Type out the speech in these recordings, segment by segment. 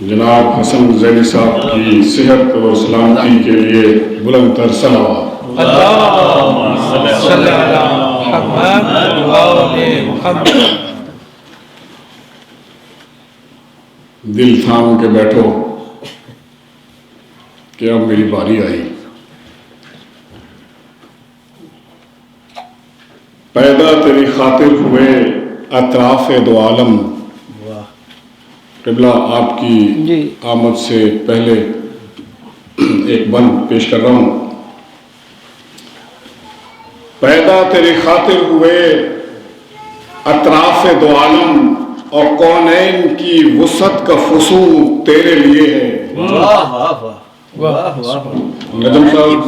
جناب حسن زیدی صاحب کی صحت اور سلامتی کے لیے بلند تر صلوات۔ اللہم صلی علی محمد و آل محمد۔ دل تھام کے بیٹھو کہ اب میری باری آئی، پیدا تیری خاطر ہوئے اطراف دو عالم۔ قبلہ آپ کی آمد سے پہلے ایک بند پیش کر رہا ہوں۔ پیدا تیری خاطر ہوئے اطراف دو عالم، اور کونین کی وسعت کا فسوح تیرے لیے ہے۔ نجم صاحب،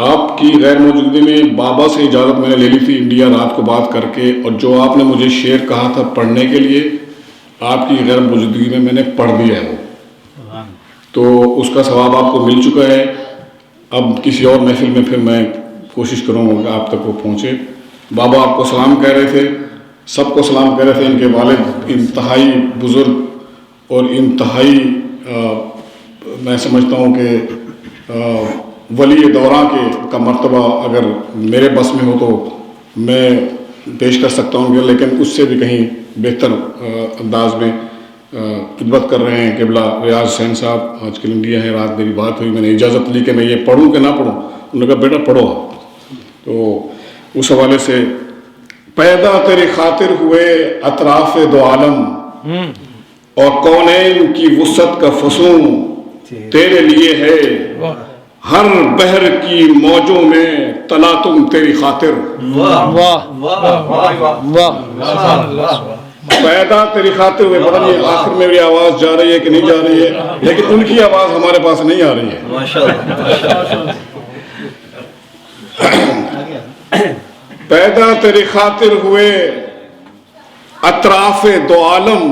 آپ کی غیر موجودگی میں بابا سے اجازت میں نے لے لی تھی انڈیا رات کو بات کر کے، اور جو آپ نے مجھے شعر کہا تھا پڑھنے کے لیے، آپ کی غیر موجودگی میں میں نے پڑھ دیا ہے وہ، تو اس کا ثواب آپ کو مل چکا ہے۔ اب کسی اور محفل میں پھر میں کوشش کروں گا کہ آپ تک وہ پہنچے۔ بابا آپ کو سلام کہہ رہے تھے، سب کو سلام کہہ رہے تھے۔ ان کے والد انتہائی بزرگ اور انتہائی میں سمجھتا ہوں کہ ولی دوراں کا مرتبہ اگر میرے بس میں ہو تو میں پیش کر سکتا ہوں، لیکن اس سے بھی کہیں بہتر انداز میں خدمت کر رہے ہیں قبلہ ریاض حسین صاحب۔ آج کل انڈیا ہے، رات میری بات ہوئی، میں نے اجازت لی کہ میں یہ پڑھوں کہ نہ پڑھوں، انہوں نے کہا بیٹا پڑھو آپ۔ تو اس حوالے سے پیدا تیری خاطر ہوئے اطراف دو عالم، اور کونین کی وسعت کا فسوح تیرے لیے ہے، ہر بحر کی موجوں میں تلاطم تیری خاطر۔ پیدا تیری خاطر ہوئے، پتہ نہیں آخر میں میری آواز جا رہی ہے کہ نہیں جا رہی ہے، لیکن ان کی آواز ہمارے پاس نہیں آ رہی ہے۔ پیدا تیری خاطر ہوئے اطراف دو عالم،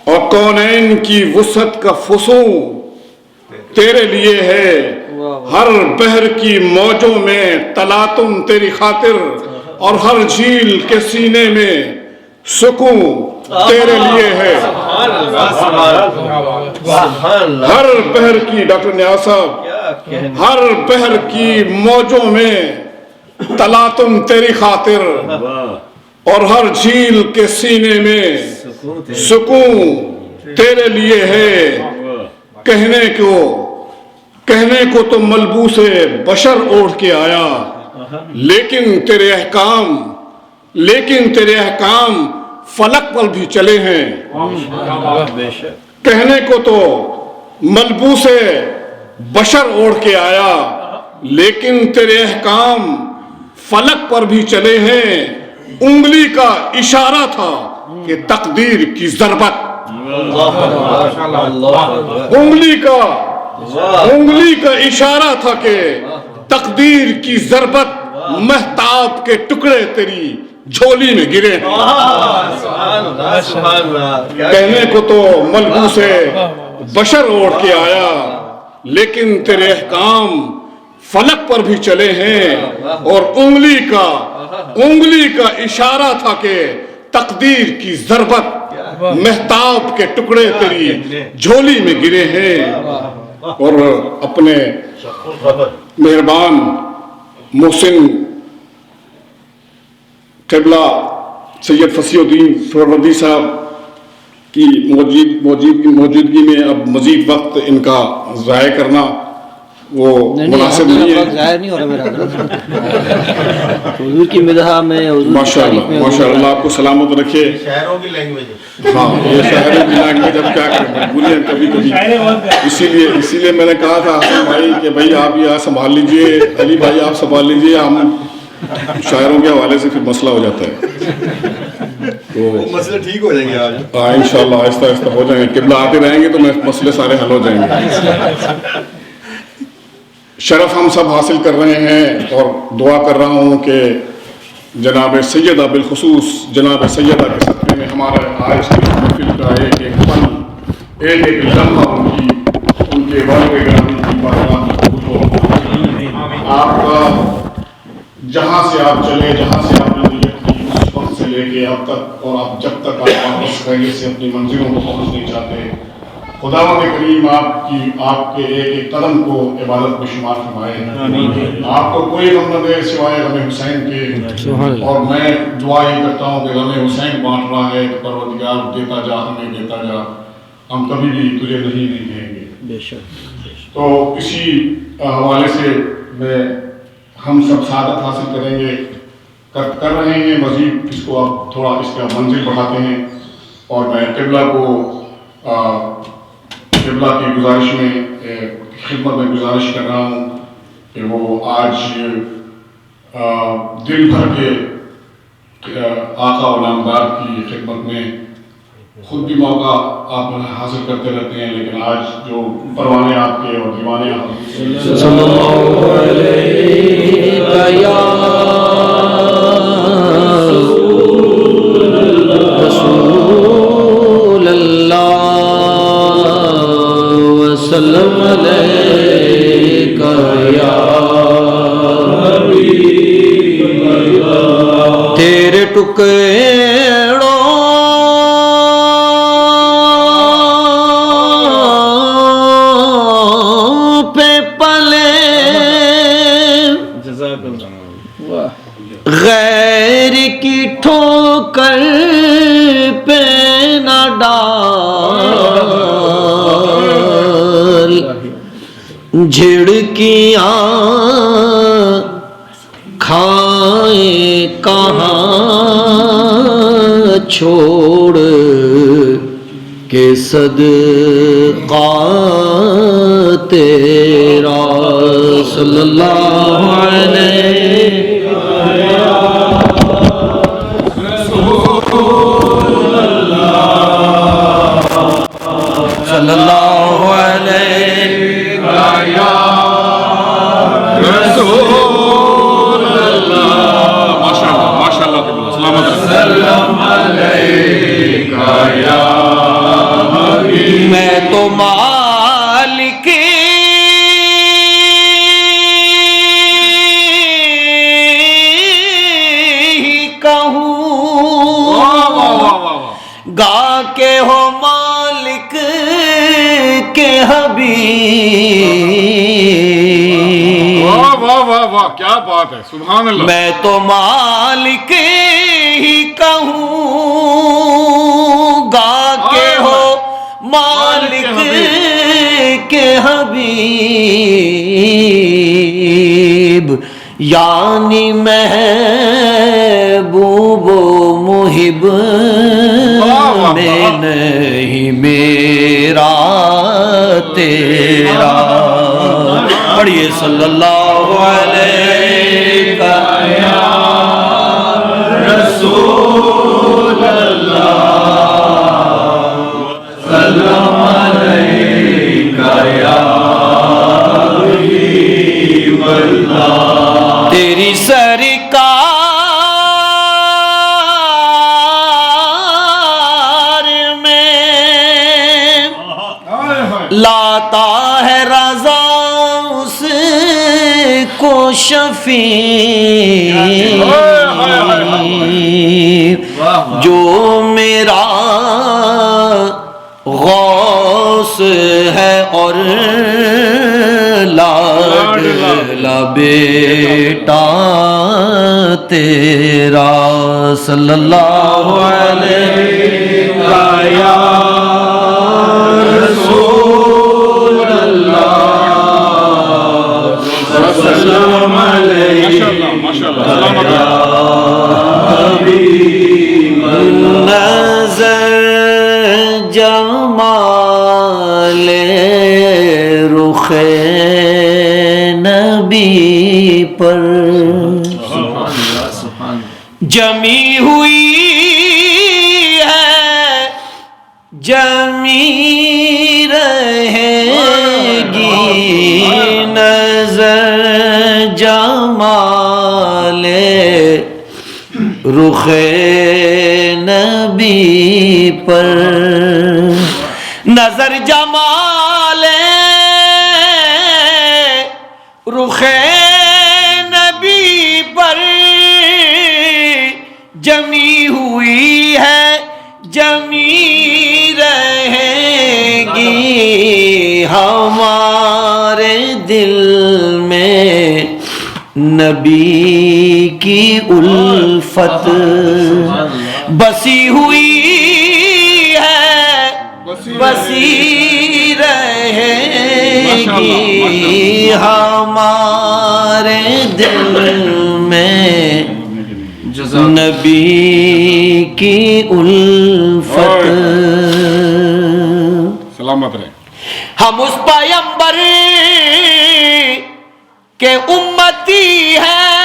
اور کونین کی وسعت کا فسوح تیرے لیے ہے، ہر بحر کی موجوں میں تلاطم تیری خاطر، اور ہر جھیل کے سینے میں سکون تیرے لیے ہے۔ ہر بحر کی، ڈاکٹر نیاز صاحب، ہر بحر کی موجوں میں تلاطم تیری خاطر، اور ہر جھیل کے سینے میں سکون تیرے لیے ہے۔ کہنے کو تو ملبوس بشر اوڑھ کے آیا، لیکن تیرے احکام فلک پر بھی چلے ہیں۔ کہنے کو تو ملبوس بشر اوڑھ کے آیا، لیکن تیرے احکام فلک پر بھی چلے ہیں۔ انگلی کا اشارہ تھا کہ تقدیر کی ضربت، انگلی کا اشارہ تھا کہ تقدیر کی ضربت، مہتاب کے ٹکڑے تیری جھولی میں گرے ہیں۔ کہنے کو تو ملبوس بشر اوڑھ کے آیا، لیکن تیرے احکام فلک پر بھی چلے ہیں، اور انگلی کا اشارہ تھا کہ تقدیر کی ضربت، مہتاب کے ٹکڑے تیری جھولی میں گرے ہیں۔ اور اپنے مہربان محسن قبلہ سید فصیح الدین سہروردی صاحب کی موجودگی میں اب مزید وقت ان کا ضائع کرنا وہ مناسب نہیں ہے۔ ظاہر نہیں ہو رہا میرا حضور کی مدح میں، ماشاء اللہ آپ کو سلامت رکھے۔ شاعروں کی لینگویج ہے۔ ہاں یہ شاعروں کی لینگویج، اب کیا کریں مجبوریاں کبھی کبھی، اسی لیے میں نے کہا تھا حسن بھائی کہ بھائی آپ یہ سنبھال لیجئے، علی بھائی آپ سنبھال لیجئے، ہم شاعروں کے حوالے سے پھر مسئلہ ہو جاتا ہے۔ تو مسئلے ٹھیک ہو جائیں گے آج انشاءاللہ آہستہ آہستہ ہو جائیں گے، قبلہ آتے رہیں گے تو مسئلے سارے حل ہو جائیں گے۔ شرف ہم سب حاصل کر رہے ہیں، اور دعا کر رہا ہوں کہ جناب سیدہ بالخصوص جناب سیدہ کے صدقے میں ہمارا آج کی محفل کا ایک پل، ایک لمحہ ان کے والد گرامی کی بارگاہ میں قبول ہو۔ آپ کا جہاں سے آپ چلے، جہاں سے آپ نے نیت کی، اس وقت سے لے لے کے اب تک اور آپ جب تک آپ واپس خیریت سے اپنی منزلوں کو پہنچ نہیں چاہتے، خداوند کریم آپ کے ایک ایک قدم کو عبادت میں شمار فرمائے. آپ کو کوئی غم نہ دے سوائے غم حسین کے. اور میں دعا یہ کرتا ہوں کہ غم حسین بانٹ رہا ہے کہ پروردگار دیتا جا، ہمیں دیتا جا، ہم کبھی بھی تجھے نہیں کہیں گے. بے شک. تو اسی حوالے سے ہم سب سعادت حاصل کریں گے، کر رہے ہیں. مزید اس کو اب تھوڑا اس کا منزل بڑھاتے ہیں. اور میں قبلہ کی گزارش میں خدمت میں گزارش کر رہا ہوں کہ وہ آج دل بھر کے آقا و نامدار کی خدمت میں، خود بھی موقع آپ حاصل کرتے رہتے ہیں، لیکن آج جو پروانے آپ کے اور دیوانے آپ صلی اللہ علیہ رسول اللہ وسلم علیک یا حبیب اللہ. تیرے ٹکڑوں غیر کی ٹھوکر پہ نہ ڈال، جھڑکیاں کھائیں کہاں چھوڑ کے صدقہ تیرا صلی اللہ علیہ صلی اللہ علیہ یا رسول اللہ. ماشاء اللہ سلام علیک یا حبیب. میں تو مالک ہی کہوں گا کہ ہو مالک کے حبیب. واہ واہ واہ، کیا بات ہے، سبحان اللہ. میں تو مالک ہی کہوں گا کہ ہو مالک کے حبیب. یعنی محبوب و محب میں نہیں میرا تیرا. پڑھیے صلی اللہ علیہ یا رسول اللہ سلام علیک یا حبیب اللہ. تیری سرکار میں لاتا ہے رضا اس کو شفیع جو میرا غوث ہے اور لاڈلا بیٹا تیرا صلی اللہ علیہ یا رسول اللہ وسلم علیہ یا حبیب اللہ. نظر جمال رخ نبی پر جمی ہوئی ہے، جمی رہے گی. نظر جمال رخ نبی پر، نظر جمال رخ نبی پر جمی ہوئی ہے جمی رہے گی ہمارے دل میں نبی کی الفت بسی ہوئی ہے بسی رہے گی ہمارے دل میں نبی کی الفت سلامت رہے. ہم اس پیغمبر کے امتی ہیں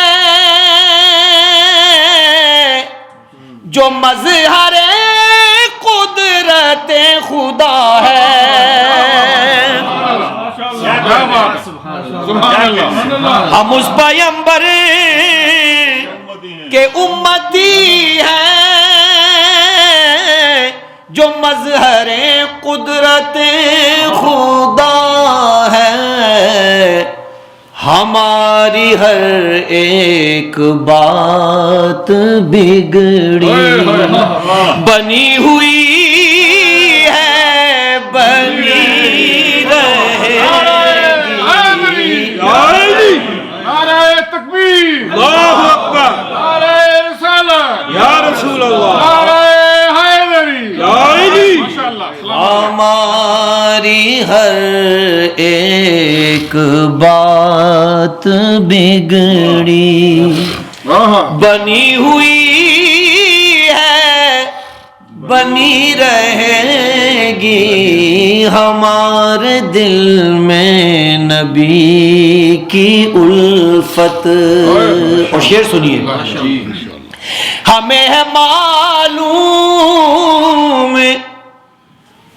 جو مظہر قدرت خدا ہے. ہم اس پیغمبر کہ امتی ہیں جو مظہر قدرت خدا ہے. ہماری ہر ایک بات بگڑی بنی ہوئی ہے بنی رہے گی. نعرہ تکبیر، اللہ اکبر، نعرہ رسالت، یا رسول اللہ، نعرہ حیدری، یا علی. ماشاءاللہ. ہماری ہر ایک بات بگڑی بنی ہوئی ہے بنی رہے گی ہمارے دل میں نبی کی الفت. اور شعر سنیے. ہمیں ہے معلوم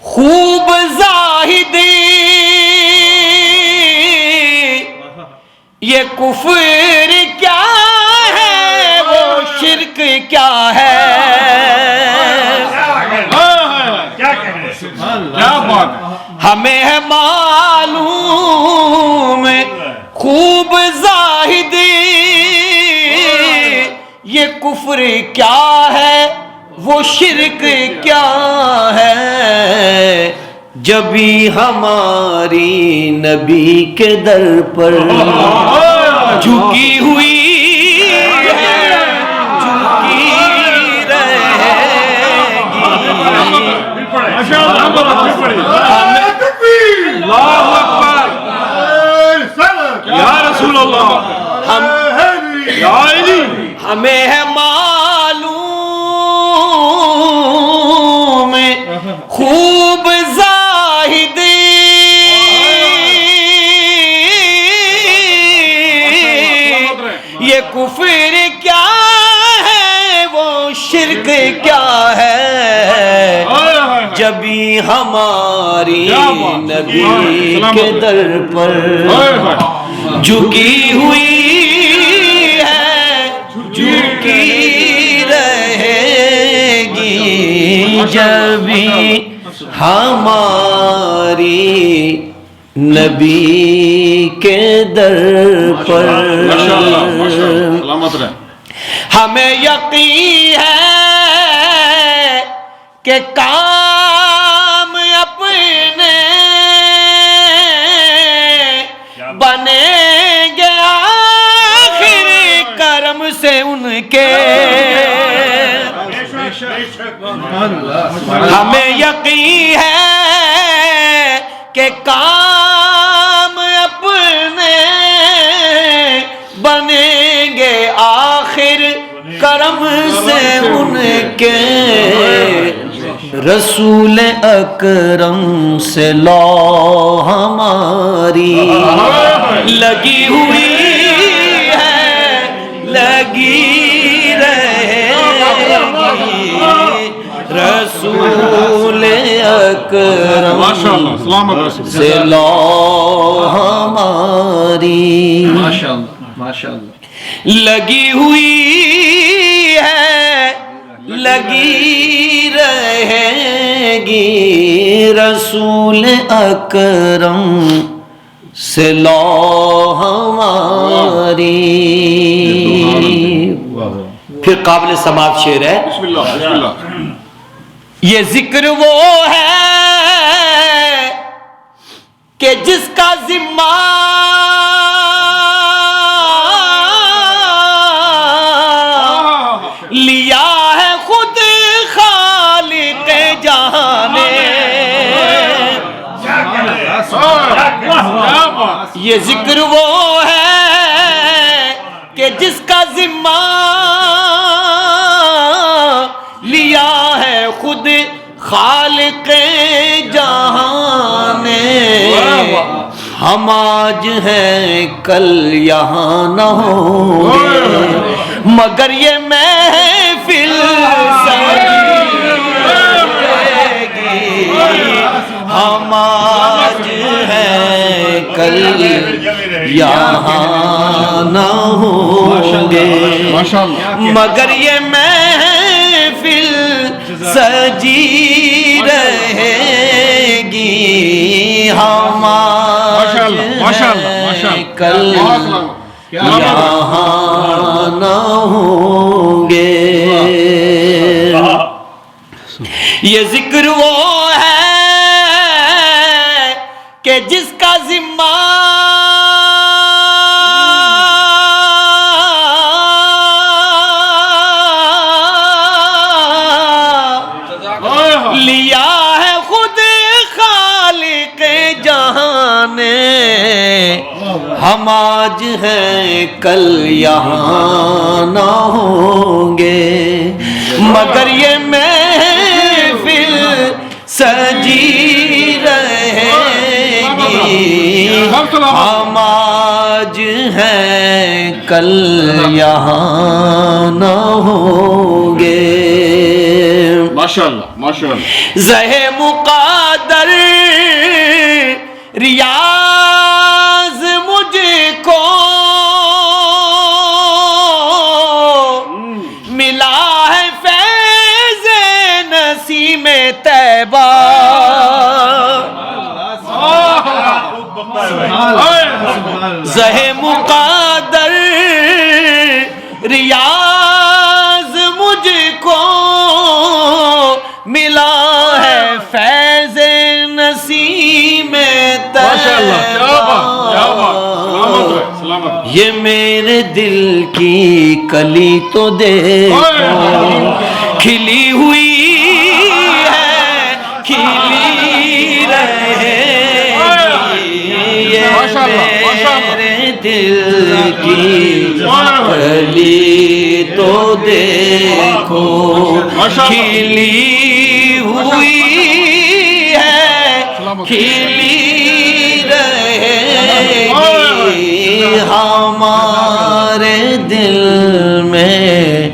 خوب زاہدی یہ کفر کیا ہے وہ شرک کیا ہے. کیا بات ہے. ہمیں ہے معلوم خوب زاہدی یہ کفر کیا ہے وہ شرک کیا ہے. جبھی ہماری نبی کے در پر جھکی ہوئی ہے جھکی رہے گی. اللہ اکبر، یا رسول اللہ، یا علی. ہمیں ہے معلوم خوب زاہدی یہ کفر کیا ہے وہ شرک کیا ہے. جبھی ہماری نبی کے در پر جھکی ہوئی ہے جھکی رہے گی جبھی ہماری نبی کے در پر. سلامت رہے. ہمیں یقین ہے کہ کام اپنے بنیں گے آخر کرم سے ان کے. ہمیں یقین ہے کہ کام اپنے بنیں گے آخر کرم سے ان کے. رسول اکرم سے لو ہماری لگی ہوئی ہے لگی رہے گی. رسول اکرم سے لو ہماری لگی ہوئی ہے لگی رہے گی. رسول اکرم سے لو ہماری. پھر قابل سماعت شعر ہے. بسم اللہ بسم اللہ. یہ ذکر وہ ہے کہ جس کا ذمہ لیا ہے خود خالق جہاں نے. یہ ذکر وہ ہے کہ جس کا ذمہ لیا ہے خود خالق جہاں نے. ہم آج ہیں کل یہاں نہ ہوں گے مگر یہ محفل سجے گی. ہم آج ہیں کل یہاں نہ ہوں گے مگر یہ محفل سجی رہے گی. ہم آج ہیں کل یہاں نہ ہوں گے. یہ ذکر وہ ہے کہ جس کا ذمہ لیا ہے خود خالق جہاں نے. ہم آج ہیں کل یہاں نہ ہوں گے مگر یہ محفل سجی رہے گی. ہم آج ہیں کل یہاں نہ ہوں گے. ماشاءاللہ ماشاءاللہ. زہ مقادر ریاض مجھ کو ملا ہے فیض نسیم طیبہ. زہ مقادر ریاض مجھ کو ملا ہے فیض نسیم طیبہ. یہ میرے دل کی کلی تو دیکھو کھلی ہوئی ہے کھلی رہے گی. یہ میرے دل کی کلی تو دیکھو کھلی ہوئی ہے کھلی رہے گی. ہمارے دل میں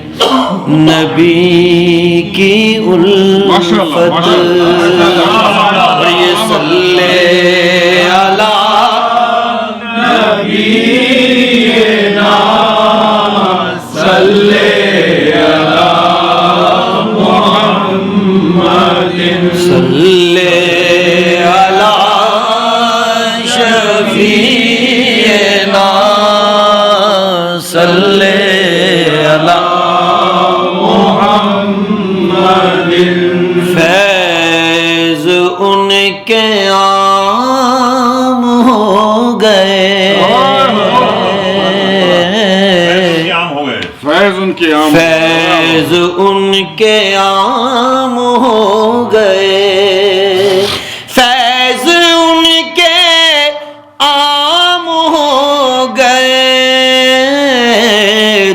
نبی کی الفت اور یہ صلی علی نبینا صلی صلی علی شفیعنا صلی علی محمد. فیض ان کے عام ہو گئے فیض ان کے عام فیض ان کے عام ہو گئے. فیض ان کے عام ہو گئے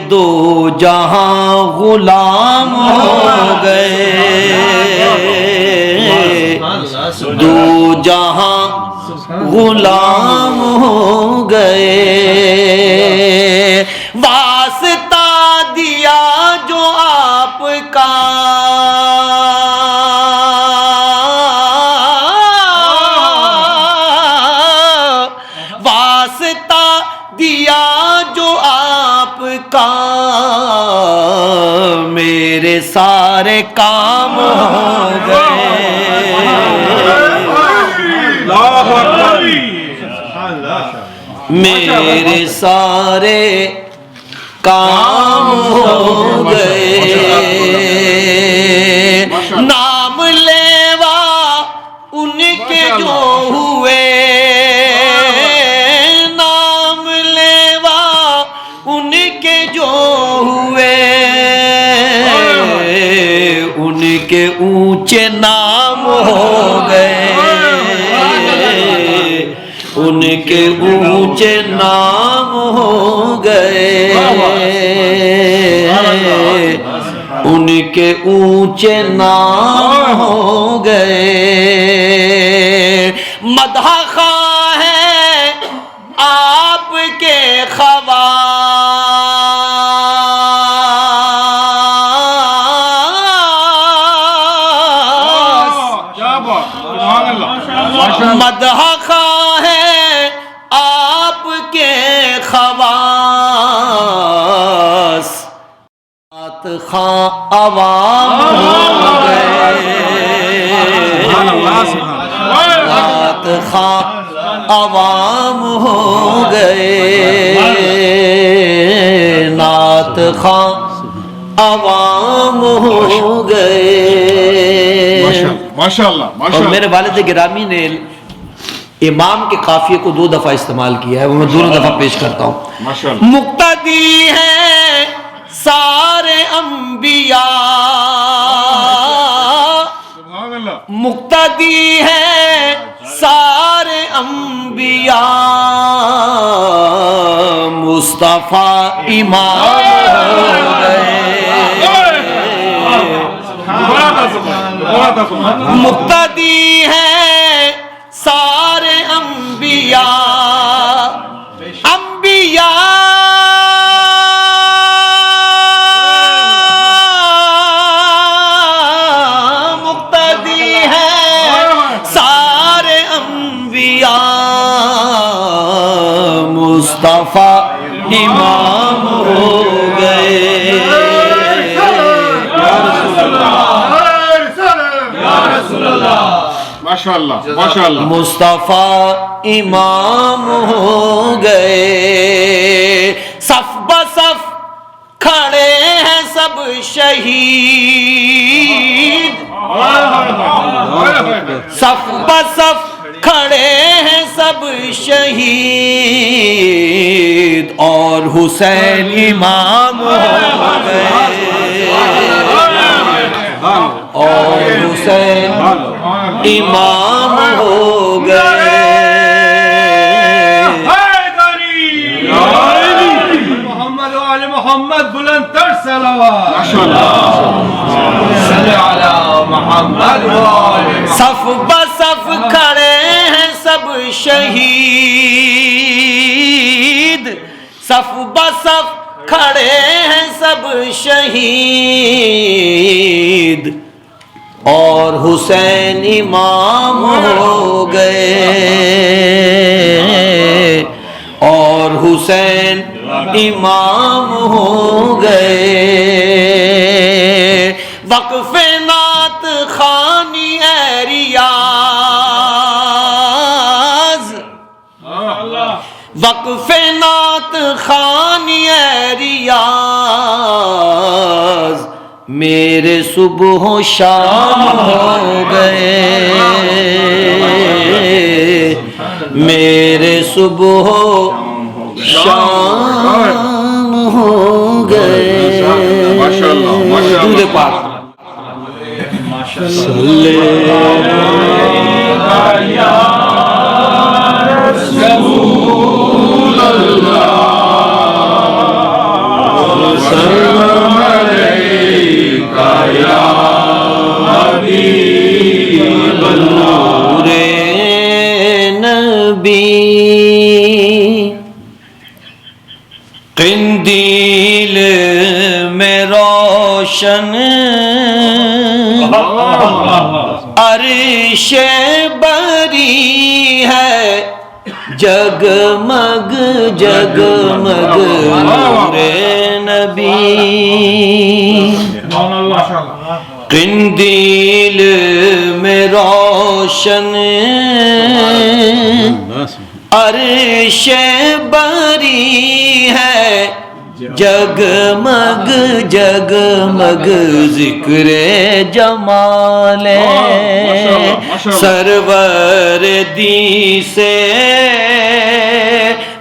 دو جہاں غلام ہو گئے. دو جہاں غلام ہو گئے. واسطہ دیا جو آپ کا واسطہ دیا جو آپ کا میرے سارے کام ہو گئے. میرے سارے کام ہو گئے، نام لیوا ان کے جو ہوئے، نام لیوا ان کے جو ہوئے، ان کے اونچے نام ہو گئے، ان کے اونچے نام ہو گئے، ان کے اونچے نام ہو گئے، مدح خواہ ہے آپ کے خواص، مدح خواہ ہے آپ کے خواص، بات خواہ عوام ہو گئے، بات خواہ عوام ہو گئے، نعت خواہ عوام ہو گئے۔ ماشاءاللہ اور میرے والد گرامی نے امام کے قافیے کو 2 دفعہ استعمال کیا ہے، وہ میں دونوں دفعہ پیش کرتا ہوں۔ ماشاءاللہ مقتدی ہیں سارے انبیاء، مقتدی ہیں سارے انبیاء، مصطفیٰ امام ہو گئے، مقتدی ہیں سارے انبیاء، انبیاء مقتدی ہیں سارے انبیاء، مصطفیٰ امام ہو گئے، ماشاءاللہ ماشاءاللہ، مصطفیٰ امام ہو گئے، صف بصف کھڑے ہیں سب شہید، صف بصف کھڑے ہیں سب شہید، اور حسین امام ہو گئے، اور حسین امام ہو گئے، محمد و آل محمد بلند تر صلوات، صف بصف کھڑے ہیں سب شہید، صف بصف کھڑے ہیں سب شہید، اور حسین امام ہو گئے، اور حسین امام ہو گئے، وقف نعت خوانی اے ریاض، وقف نعت خوانی اے ریاض، میرے صبح و شام ہو گئے، میرے صبح و شام ہو گئے، درود پاک صلی رسول اللہ سلام علیکہ یا حبیب اللہ، نبی قندیل میں روشن عرش بری ہے، جگمگ جگمگ نور نبی، قندیل میں روشن عرش بری ہے، جگمگ جگمگ ذکر جمال سرور دی سے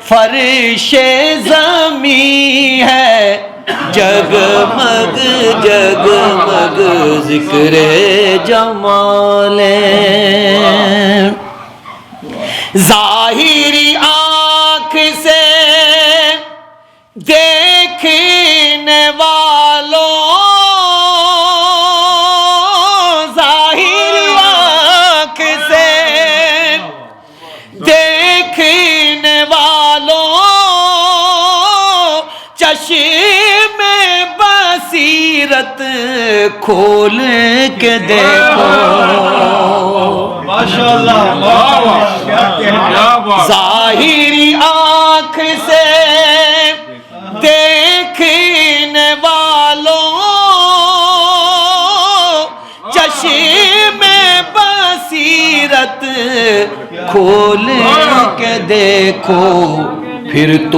فرش زمیں ہے جگمگ جگمگ ذکر جمال ظاہری آنکھ سے دیکھنے والوں ظاہری آنکھ سے دیکھنے والوں چشم بصیرت کھول کے دیکھو ظاہری آنکھ سے دیکھنے والوں چشم بصیرت کھول کے دیکھو پھر تو